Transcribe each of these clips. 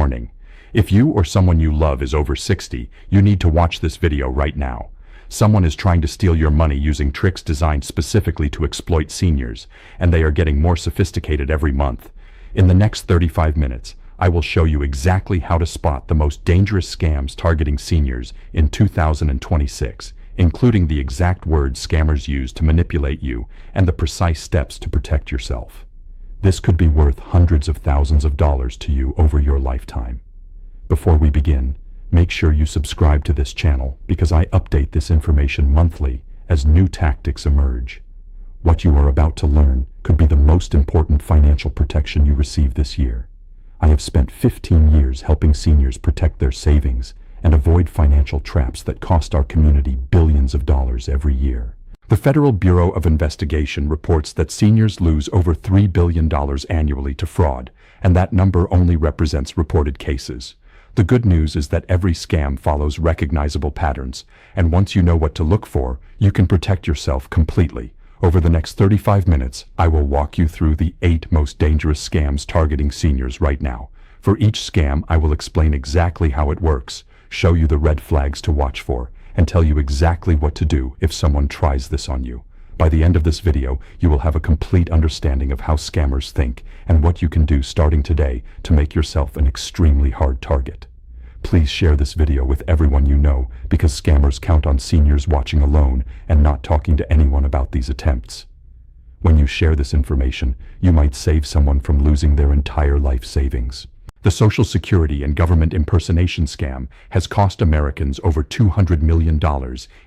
Warning: if you or someone you love is over 60, you need to watch this video right now. Someone is trying to steal your money using tricks designed specifically to exploit seniors, and they are getting more sophisticated every month. In the next 35 minutes, I will show you exactly how to spot the most dangerous scams targeting seniors in 2026, including the exact words scammers use to manipulate you and the precise steps to protect yourself. This could be worth hundreds of thousands of dollars to you over your lifetime. Before we begin, make sure you subscribe to this channel because I update this information monthly as new tactics emerge. What you are about to learn could be the most important financial protection you receive this year. I have spent 15 years helping seniors protect their savings and avoid financial traps that cost our community billions of dollars every year. The Federal Bureau of Investigation reports that seniors lose over $3 billion annually to fraud, and that number only represents reported cases. The good news is that every scam follows recognizable patterns, and once you know what to look for, you can protect yourself completely. Over the next 35 minutes, I will walk you through the 8 most dangerous scams targeting seniors right now. For each scam, I will explain exactly how it works, show you the red flags to watch for, and tell you exactly what to do if someone tries this on you. By the end of this video, you will have a complete understanding of how scammers think and what you can do starting today to make yourself an extremely hard target. Please share this video with everyone you know because scammers count on seniors watching alone and not talking to anyone about these attempts. When you share this information, you might save someone from losing their entire life savings. The Social Security and government impersonation scam has cost Americans over $200 million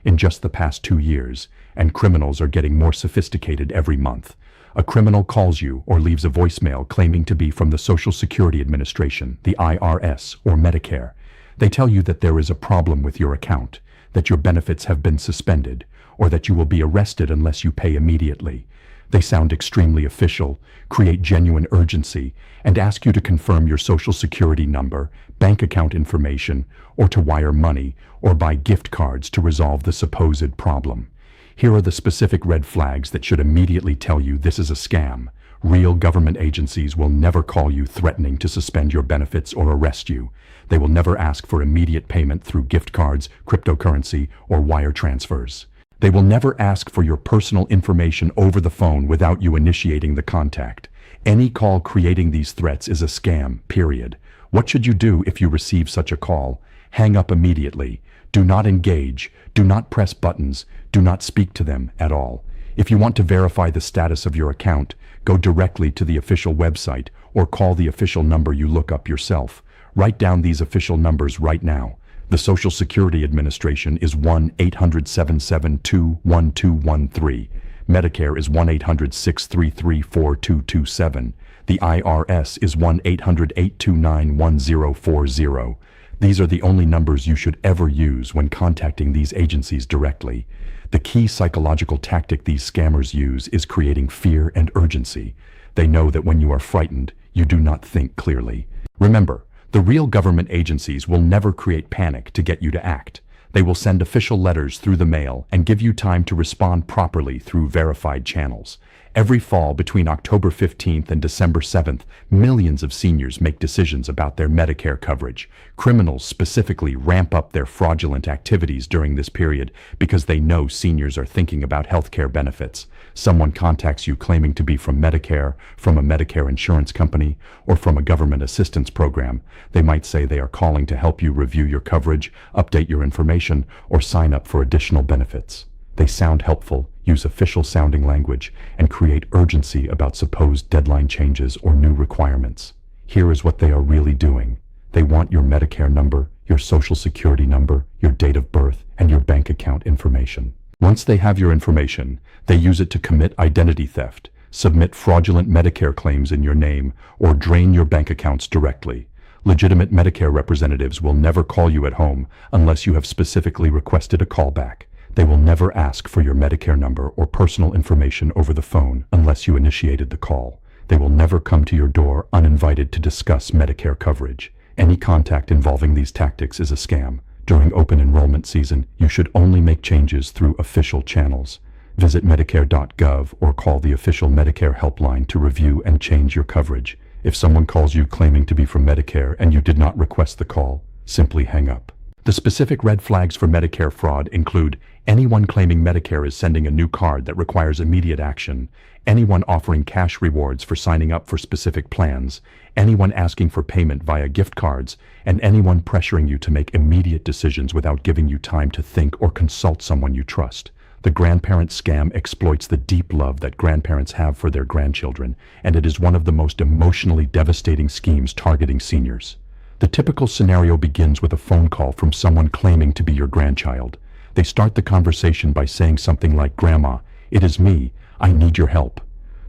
in just the past 2 years, and criminals are getting more sophisticated every month. A criminal calls you or leaves a voicemail claiming to be from the Social Security Administration, the IRS, or Medicare. They tell you that there is a problem with your account, that your benefits have been suspended, or that you will be arrested unless you pay immediately. They sound extremely official, create genuine urgency, and ask you to confirm your Social Security number, bank account information, or to wire money, or buy gift cards to resolve the supposed problem. Here are the specific red flags that should immediately tell you this is a scam. Real government agencies will never call you threatening to suspend your benefits or arrest you. They will never ask for immediate payment through gift cards, cryptocurrency, or wire transfers. They will never ask for your personal information over the phone without you initiating the contact. Any call creating these threats is a scam, period. What should you do if you receive such a call? Hang up immediately. Do not engage. Do not press buttons. Do not speak to them at all. If you want to verify the status of your account, go directly to the official website or call the official number you look up yourself. Write down these official numbers right now. The Social Security Administration is 1-800-772-1213. Medicare is 1-800-633-4227. The IRS is 1-800-829-1040. These are the only numbers you should ever use when contacting these agencies directly. The key psychological tactic these scammers use is creating fear and urgency. They know that when you are frightened, you do not think clearly. Remember, the real government agencies will never create panic to get you to act. They will send official letters through the mail and give you time to respond properly through verified channels. Every fall between October 15th and December 7th, millions of seniors make decisions about their Medicare coverage. Criminals specifically ramp up their fraudulent activities during this period because they know seniors are thinking about healthcare benefits. Someone contacts you claiming to be from Medicare, from a Medicare insurance company, or from a government assistance program. They might say they are calling to help you review your coverage, update your information, or sign up for additional benefits. They sound helpful, use official-sounding language, and create urgency about supposed deadline changes or new requirements. Here is what they are really doing. They want your Medicare number, your Social Security number, your date of birth, and your bank account information. Once they have your information, they use it to commit identity theft, submit fraudulent Medicare claims in your name, or drain your bank accounts directly. Legitimate Medicare representatives will never call you at home unless you have specifically requested a callback. They will never ask for your Medicare number or personal information over the phone unless you initiated the call. They will never come to your door uninvited to discuss Medicare coverage. Any contact involving these tactics is a scam. During open enrollment season, you should only make changes through official channels. Visit Medicare.gov or call the official Medicare helpline to review and change your coverage. If someone calls you claiming to be from Medicare and you did not request the call, simply hang up. The specific red flags for Medicare fraud include anyone claiming Medicare is sending a new card that requires immediate action, anyone offering cash rewards for signing up for specific plans, anyone asking for payment via gift cards, and anyone pressuring you to make immediate decisions without giving you time to think or consult someone you trust. The grandparent scam exploits the deep love that grandparents have for their grandchildren, and it is one of the most emotionally devastating schemes targeting seniors. The typical scenario begins with a phone call from someone claiming to be your grandchild. They start the conversation by saying something like, "Grandma, it is me. I need your help."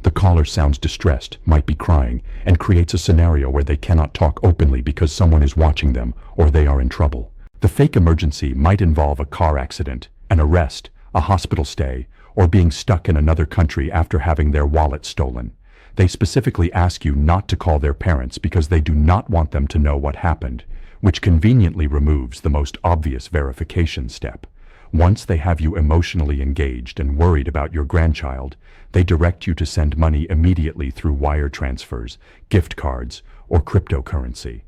The caller sounds distressed, might be crying, and creates a scenario where they cannot talk openly because someone is watching them or they are in trouble. The fake emergency might involve a car accident, an arrest, a hospital stay, or being stuck in another country after having their wallet stolen. They specifically ask you not to call their parents because they do not want them to know what happened, which conveniently removes the most obvious verification step. Once they have you emotionally engaged and worried about your grandchild, they direct you to send money immediately through wire transfers, gift cards, or cryptocurrency.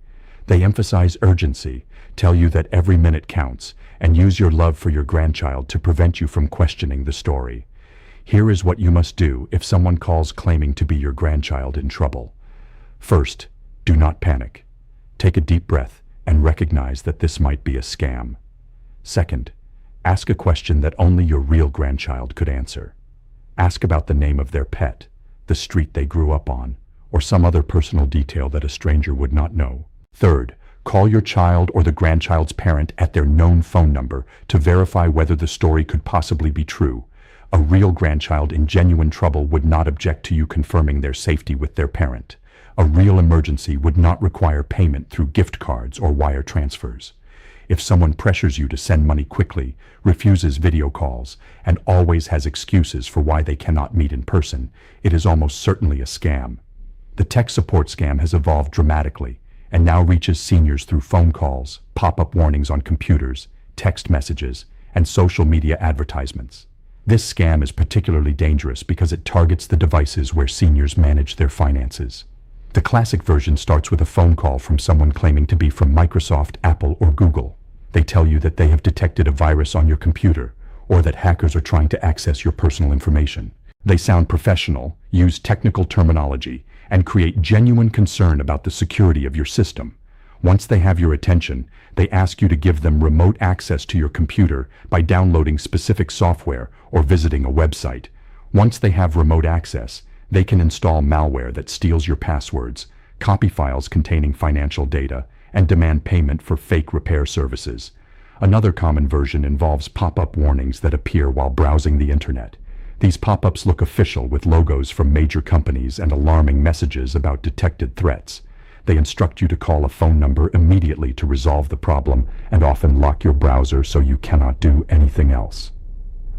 They emphasize urgency, tell you that every minute counts, and use your love for your grandchild to prevent you from questioning the story. Here is what you must do if someone calls claiming to be your grandchild in trouble. First, do not panic. Take a deep breath and recognize that this might be a scam. Second, ask a question that only your real grandchild could answer. Ask about the name of their pet, the street they grew up on, or some other personal detail that a stranger would not know. Third, call your child or the grandchild's parent at their known phone number to verify whether the story could possibly be true. A real grandchild in genuine trouble would not object to you confirming their safety with their parent. A real emergency would not require payment through gift cards or wire transfers. If someone pressures you to send money quickly, refuses video calls, and always has excuses for why they cannot meet in person, it is almost certainly a scam. The tech support scam has evolved dramatically and now reaches seniors through phone calls, pop-up warnings on computers, text messages, and social media advertisements. This scam is particularly dangerous because it targets the devices where seniors manage their finances. The classic version starts with a phone call from someone claiming to be from Microsoft, Apple, or Google. They tell you that they have detected a virus on your computer, or that hackers are trying to access your personal information. They sound professional, use technical terminology, and create genuine concern about the security of your system. Once they have your attention, they ask you to give them remote access to your computer by downloading specific software or visiting a website. Once they have remote access, they can install malware that steals your passwords, copy files containing financial data, and demand payment for fake repair services. Another common version involves pop-up warnings that appear while browsing the internet. These pop-ups look official with logos from major companies and alarming messages about detected threats. They instruct you to call a phone number immediately to resolve the problem and often lock your browser so you cannot do anything else.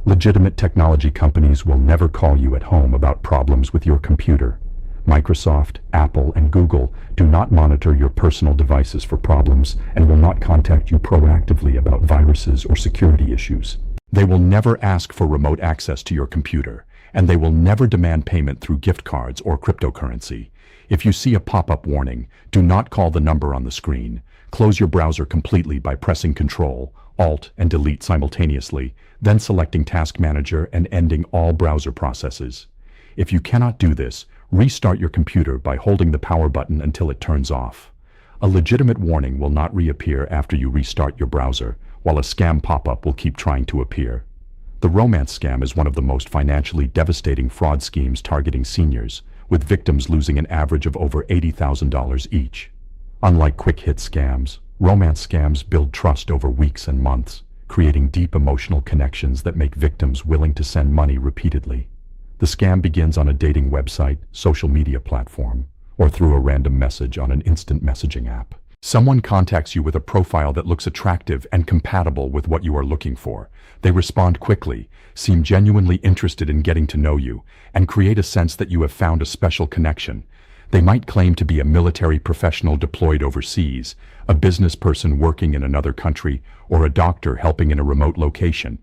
Legitimate technology companies will never call you at home about problems with your computer. Microsoft, Apple, and Google do not monitor your personal devices for problems and will not contact you proactively about viruses or security issues. They will never ask for remote access to your computer, and they will never demand payment through gift cards or cryptocurrency. If you see a pop-up warning, do not call the number on the screen. Close your browser completely by pressing Ctrl, Alt, and Delete simultaneously, then selecting Task Manager and ending all browser processes. If you cannot do this, restart your computer by holding the power button until it turns off. A legitimate warning will not reappear after you restart your browser, while a scam pop-up will keep trying to appear. The romance scam is one of the most financially devastating fraud schemes targeting seniors, with victims losing an average of over $80,000 each. Unlike quick-hit scams, romance scams build trust over weeks and months, creating deep emotional connections that make victims willing to send money repeatedly. The scam begins on a dating website, social media platform, or through a random message on an instant messaging app. Someone contacts you with a profile that looks attractive and compatible with what you are looking for. They respond quickly, seem genuinely interested in getting to know you, and create a sense that you have found a special connection. They might claim to be a military professional deployed overseas, a business person working in another country, or a doctor helping in a remote location.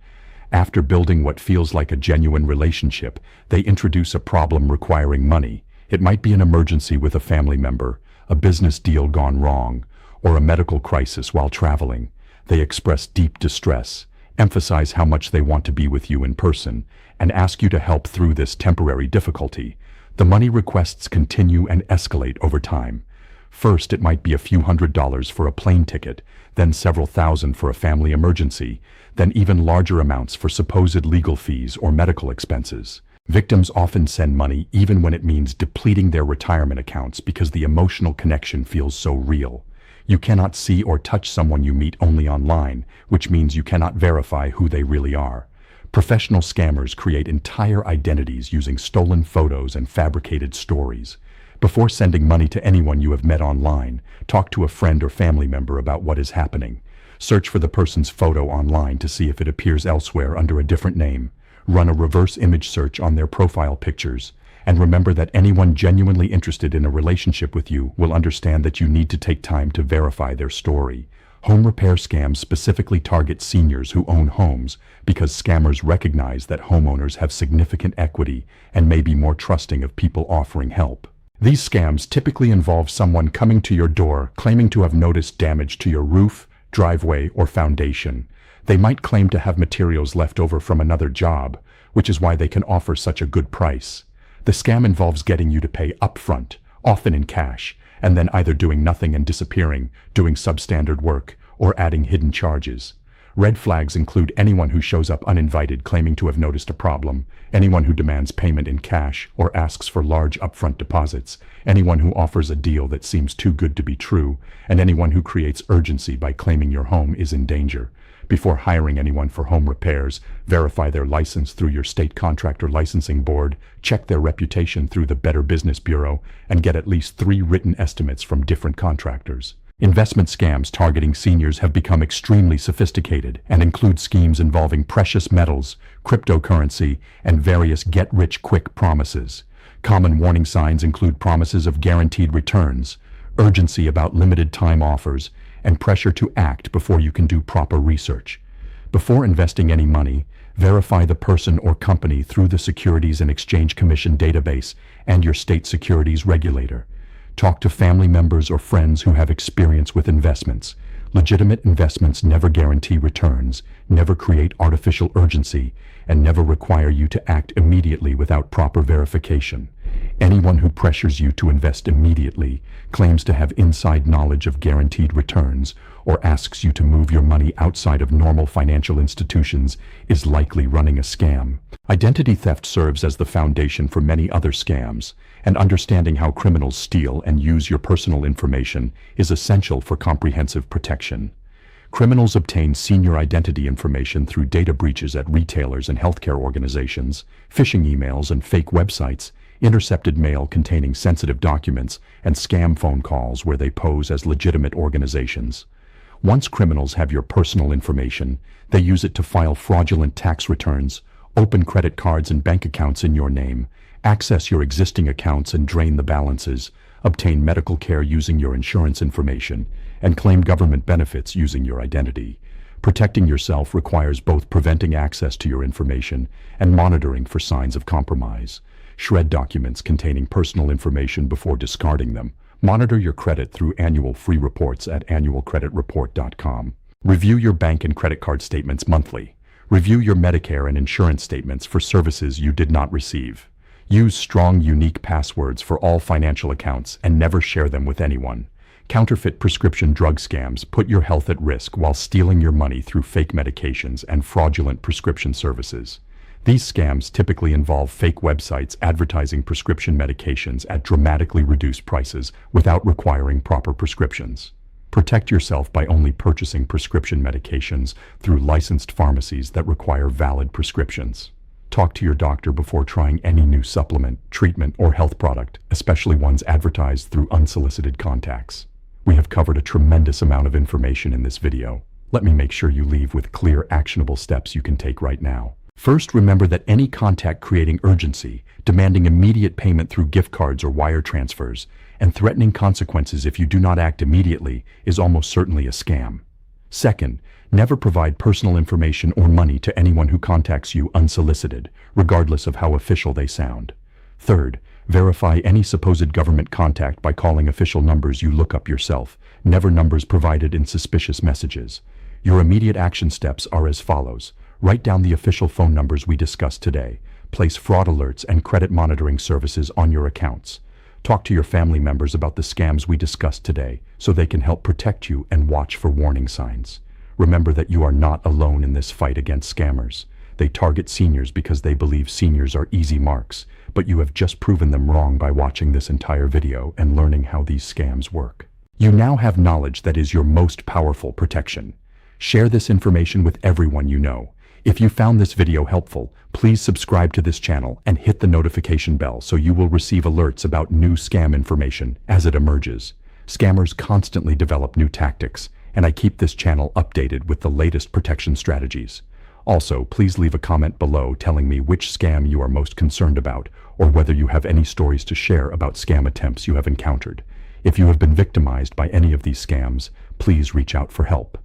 After building what feels like a genuine relationship, they introduce a problem requiring money. It might be an emergency with a family member, a business deal gone wrong, or a medical crisis while traveling. They express deep distress, emphasize how much they want to be with you in person, and ask you to help through this temporary difficulty. The money requests continue and escalate over time. First, it might be a few $100s for a plane ticket, then several thousand for a family emergency, then even larger amounts for supposed legal fees or medical expenses. Victims often send money even when it means depleting their retirement accounts because the emotional connection feels so real. You cannot see or touch someone you meet only online, which means you cannot verify who they really are. Professional scammers create entire identities using stolen photos and fabricated stories. Before sending money to anyone you have met online, talk to a friend or family member about what is happening. Search for the person's photo online to see if it appears elsewhere under a different name. Run a reverse image search on their profile pictures. And remember that anyone genuinely interested in a relationship with you will understand that you need to take time to verify their story. Home repair scams specifically target seniors who own homes because scammers recognize that homeowners have significant equity and may be more trusting of people offering help. These scams typically involve someone coming to your door claiming to have noticed damage to your roof, driveway, or foundation. They might claim to have materials left over from another job, which is why they can offer such a good price. The scam involves getting you to pay upfront, often in cash, and then either doing nothing and disappearing, doing substandard work, or adding hidden charges. Red flags include anyone who shows up uninvited claiming to have noticed a problem, anyone who demands payment in cash or asks for large upfront deposits, anyone who offers a deal that seems too good to be true, and anyone who creates urgency by claiming your home is in danger. Before hiring anyone for home repairs, verify their license through your state contractor licensing board, check their reputation through the Better Business Bureau, and get at least 3 written estimates from different contractors. Investment scams targeting seniors have become extremely sophisticated and include schemes involving precious metals, cryptocurrency, and various get-rich-quick promises. Common warning signs include promises of guaranteed returns, urgency about limited-time offers, and pressure to act before you can do proper research. Before investing any money, verify the person or company through the Securities and Exchange Commission database and your state securities regulator. Talk to family members or friends who have experience with investments. Legitimate investments never guarantee returns, never create artificial urgency, and never require you to act immediately without proper verification. Anyone who pressures you to invest immediately, claims to have inside knowledge of guaranteed returns, or asks you to move your money outside of normal financial institutions is likely running a scam. Identity theft serves as the foundation for many other scams, and understanding how criminals steal and use your personal information is essential for comprehensive protection. Criminals obtain senior identity information through data breaches at retailers and healthcare organizations, phishing emails and fake websites, intercepted mail containing sensitive documents, and scam phone calls where they pose as legitimate organizations. Once criminals have your personal information, they use it to file fraudulent tax returns, open credit cards and bank accounts in your name, access your existing accounts and drain the balances, obtain medical care using your insurance information, and claim government benefits using your identity. Protecting yourself requires both preventing access to your information and monitoring for signs of compromise. Shred documents containing personal information before discarding them. Monitor your credit through annual free reports at annualcreditreport.com. Review your bank and credit card statements monthly. Review your Medicare and insurance statements for services you did not receive. Use strong, unique passwords for all financial accounts and never share them with anyone. Counterfeit prescription drug scams put your health at risk while stealing your money through fake medications and fraudulent prescription services. These scams typically involve fake websites advertising prescription medications at dramatically reduced prices without requiring proper prescriptions. Protect yourself by only purchasing prescription medications through licensed pharmacies that require valid prescriptions. Talk to your doctor before trying any new supplement, treatment, or health product, especially ones advertised through unsolicited contacts. We have covered a tremendous amount of information in this video. Let me make sure you leave with clear, actionable steps you can take right now. First, remember that any contact creating urgency, demanding immediate payment through gift cards or wire transfers, and threatening consequences if you do not act immediately is almost certainly a scam. Second, never provide personal information or money to anyone who contacts you unsolicited, regardless of how official they sound. Third, Verify any supposed government contact by calling official numbers you look up yourself, never numbers provided in suspicious messages. Your immediate action steps are as follows. Write down the official phone numbers we discussed today. Place fraud alerts and credit monitoring services on your accounts. Talk to your family members about the scams we discussed today so they can help protect you and watch for warning signs. Remember that you are not alone in this fight against scammers. They target seniors because they believe seniors are easy marks, but you have just proven them wrong by watching this entire video and learning how these scams work. You now have knowledge that is your most powerful protection. Share this information with everyone you know. If you found this video helpful, please subscribe to this channel and hit the notification bell so you will receive alerts about new scam information as it emerges. Scammers constantly develop new tactics, and I keep this channel updated with the latest protection strategies. Also, please leave a comment below telling me which scam you are most concerned about or whether you have any stories to share about scam attempts you have encountered. If you have been victimized by any of these scams, please reach out for help.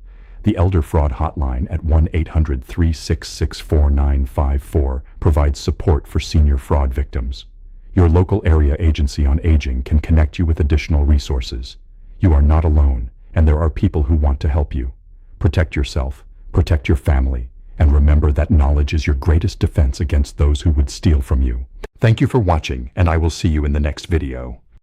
The Elder Fraud Hotline at 1-800-366-4954 provides support for senior fraud victims. Your local area agency on aging can connect you with additional resources. You are not alone, and there are people who want to help you. Protect yourself, protect your family, and remember that knowledge is your greatest defense against those who would steal from you. Thank you for watching, and I will see you in the next video.